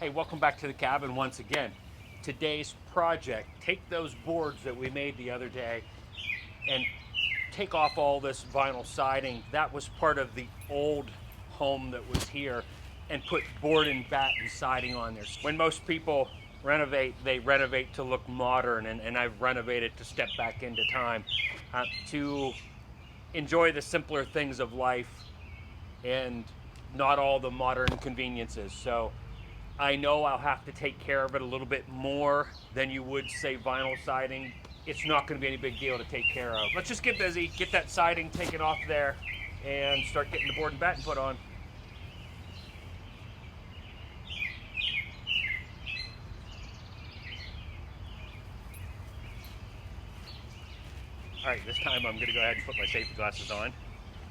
Hey, welcome back to the cabin once again. Today's project, take those boards that we made the other day and take off all this vinyl siding. That was part of the old home that was here, and put board and batten siding on there. When most people renovate, they renovate to look modern, and I've renovated to step back into time, to enjoy the simpler things of life and not all the modern conveniences. So I know I'll have to take care of it a little bit more than you would say vinyl siding. It's not going to be any big deal to take care of. Let's just get busy, get that siding taken off there, and start getting the board and batten put on. All right, this time I'm going to go ahead and put my safety glasses on.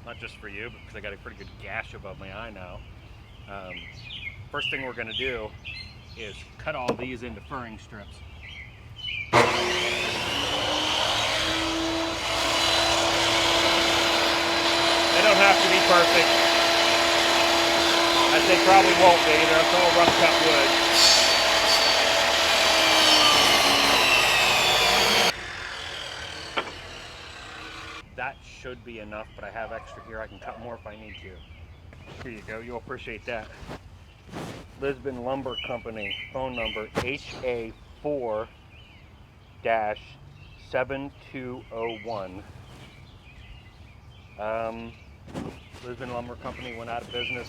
Not just for you, but because I got a pretty good gash above my eye now. First thing we're going to do is cut all these into furring strips. They don't have to be perfect, as they probably won't be. They're all rough cut wood. That should be enough, but I have extra here. I can cut more if I need to. Here you go. You'll appreciate that. Lisbon Lumber Company, phone number HA4-7201. Lisbon Lumber Company went out of business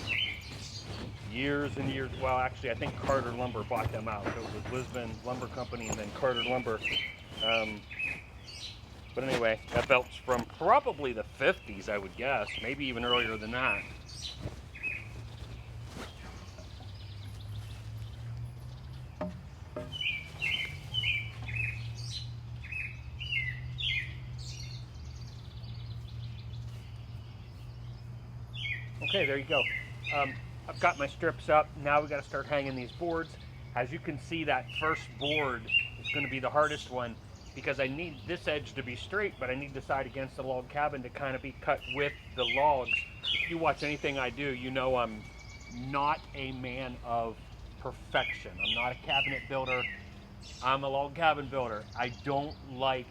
years and years. Well, actually, I think Carter Lumber bought them out. So it was Lisbon Lumber Company and then Carter Lumber. But anyway, that belt's from probably the 50s, I would guess. Maybe even earlier than that. Okay, there you go. I've got my strips up. Now we got to start hanging these boards. As you can see, that first board is going to be the hardest one because I need this edge to be straight, but I need the side against the log cabin to kind of be cut with the logs. If you watch anything I do, you know I'm not a man of perfection. I'm not a cabinet builder. I'm a log cabin builder. I don't like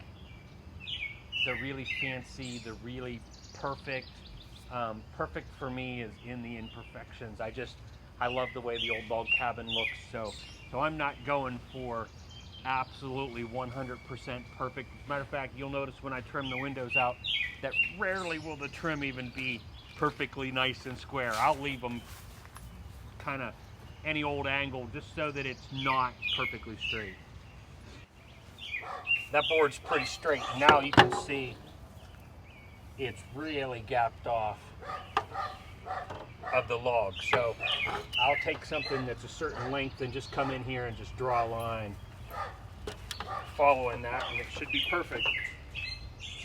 the really fancy, the really perfect. Perfect for me is in the imperfections. I love the way the old log cabin looks. So I'm not going for absolutely 100% perfect. As a matter of fact, you'll notice when I trim the windows out that rarely will the trim even be perfectly nice and square. I'll leave them kind of any old angle just so that it's not perfectly straight. That board's pretty straight. Now you can see it's really gapped off of the log. So I'll take something that's a certain length and just come in here and just draw a line following that, and it should be perfect.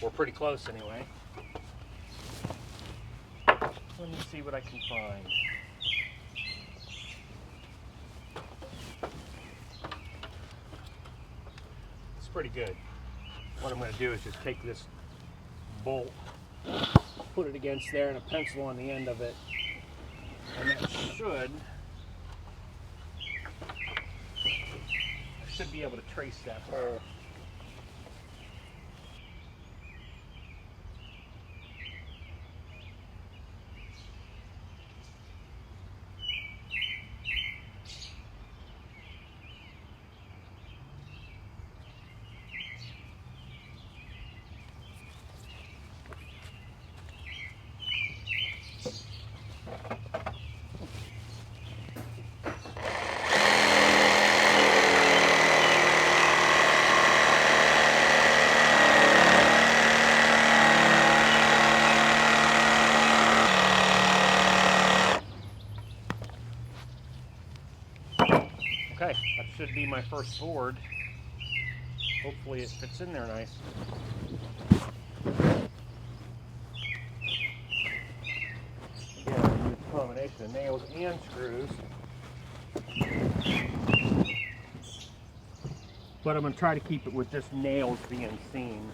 We're pretty close anyway. Let me see what I can find. It's pretty good. What I'm going to do is just take this bolt, put it against there, and a pencil on the end of it, and that I should be able to trace that hole. Okay, that should be my first board. Hopefully it fits in there nice. Again, I'm going to use a combination of nails and screws. But I'm going to try to keep it with just nails being seen.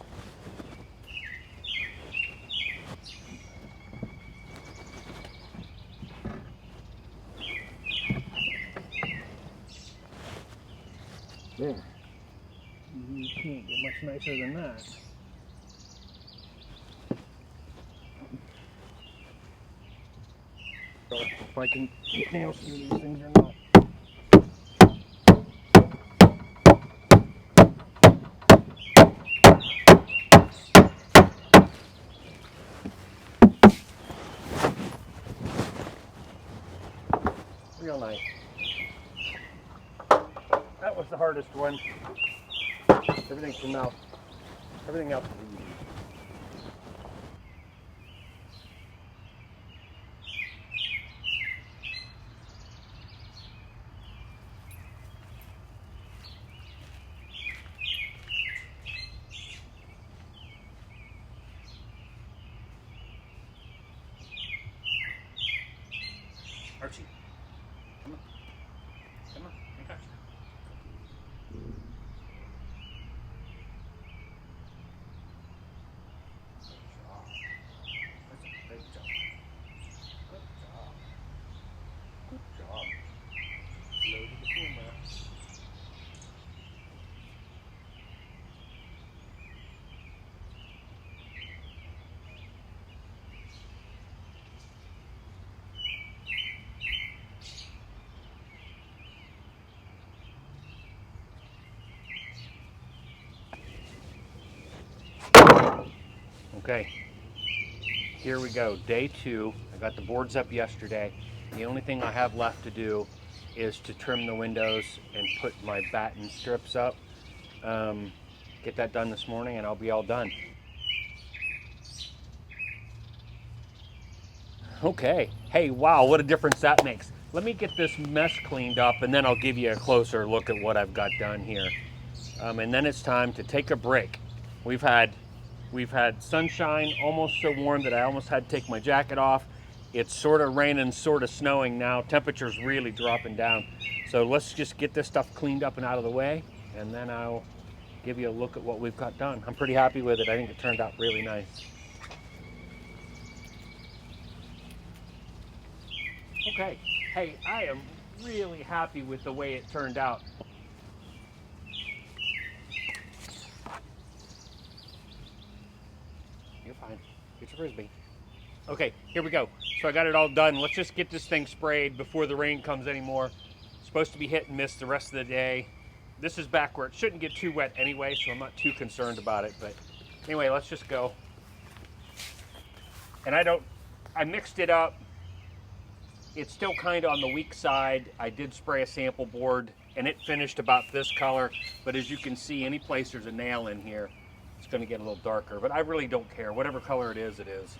There. You can't get much nicer than that. If I can get nails through these things or not. Real nice. That was the hardest one. Everything came out. Everything else is easy. Archie, come on. Come on, I got you. Good job. Good job. Good job. Load the camera. Okay, here we go, day 2. I got the boards up yesterday. The only thing I have left to do is to trim the windows and put my batten strips up. Get that done this morning and I'll be all done. Okay, hey, wow, what a difference that makes. Let me get this mess cleaned up and then I'll give you a closer look at what I've got done here. And then it's time to take a break. We've had sunshine, almost so warm that I almost had to take my jacket off. It's sort of raining, sort of snowing now. Temperature's really dropping down. So let's just get this stuff cleaned up and out of the way, and then I'll give you a look at what we've got done. I'm pretty happy with it. I think it turned out really nice. Okay, hey, I am really happy with the way it turned out. You're fine. Get your Frisbee. Okay, here we go. So I got it all done. Let's just get this thing sprayed before the rain comes anymore. It's supposed to be hit and miss the rest of the day. This is back where it shouldn't get too wet anyway, so I'm not too concerned about it. But anyway, let's just go. And I mixed it up. It's still kind of on the weak side. I did spray a sample board and it finished about this color. But as you can see, any place there's a nail in here, it's going to get a little darker. But I really don't care. Whatever color it is, it is.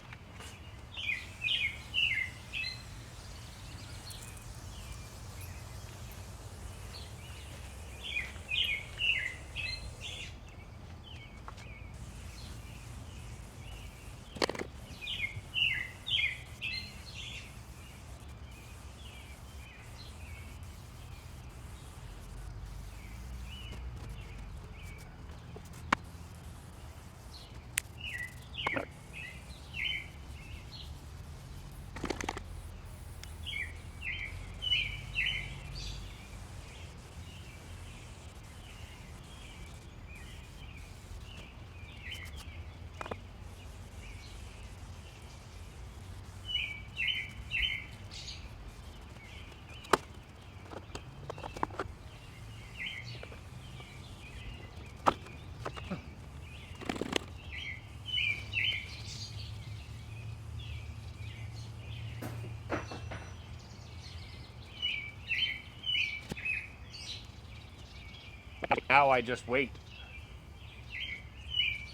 Now I just wait.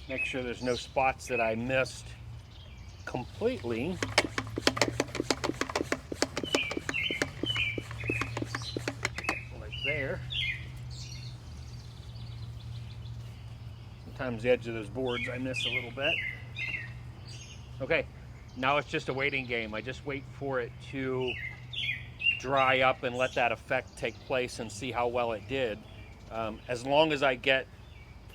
Make sure there's no spots that I missed completely. Like there. Sometimes the edge of those boards I miss a little bit. Okay, now it's just a waiting game. I just wait for it to dry up and let that effect take place and see how well it did. As long as I get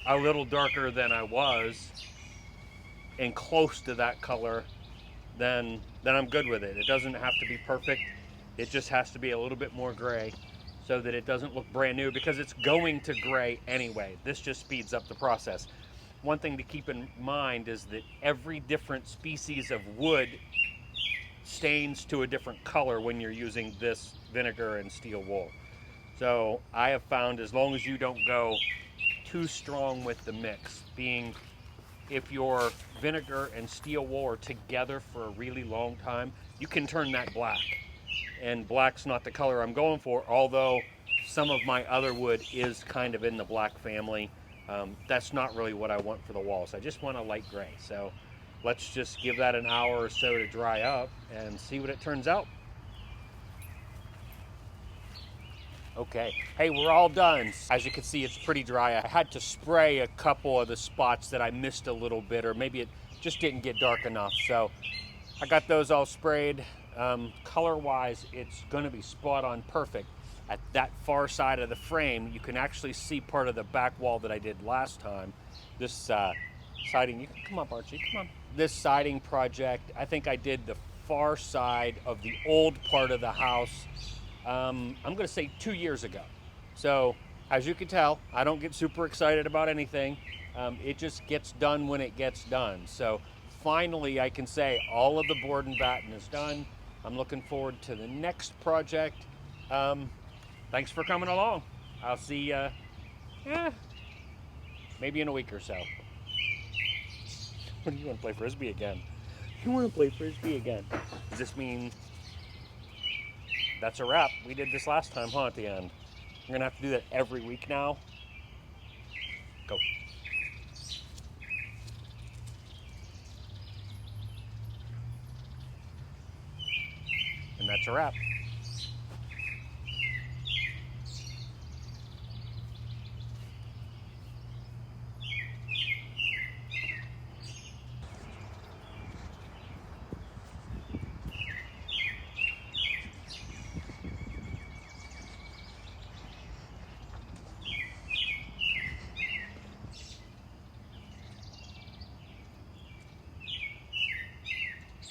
a little darker than I was and close to that color, then I'm good with it. It doesn't have to be perfect. It just has to be a little bit more gray. so that it doesn't look brand new, because it's going to gray anyway. This just speeds up the process. One thing to keep in mind is that every different species of wood stains to a different color when you're using this vinegar and steel wool. So I have found, as long as you don't go too strong with the mix, being if your vinegar and steel wool are together for a really long time, you can turn that black. And black's not the color I'm going for, although some of my other wood is kind of in the black family. That's not really what I want for the walls. I just want a light gray. So let's just give that an hour or so to dry up and see what it turns out. Okay, hey, we're all done. As you can see, it's pretty dry. I had to spray a couple of the spots that I missed a little bit, or maybe it just didn't get dark enough. So I got those all sprayed. Color-wise, it's going to be spot on perfect. At that far side of the frame, you can actually see part of the back wall that I did last time. This siding, you can come up, Archie, come on. This siding project, I think I did the far side of the old part of the house, I'm going to say 2 years ago. So, as you can tell, I don't get super excited about anything. It just gets done when it gets done. So, finally, I can say all of the board and batten is done. I'm looking forward to the next project. Thanks for coming along. I'll see you maybe in a week or so. What do you want to play Frisbee again? You want to play Frisbee again? Does this mean that's a wrap? We did this last time, huh, at the end? We're going to have to do that every week now. Go. And that's a wrap.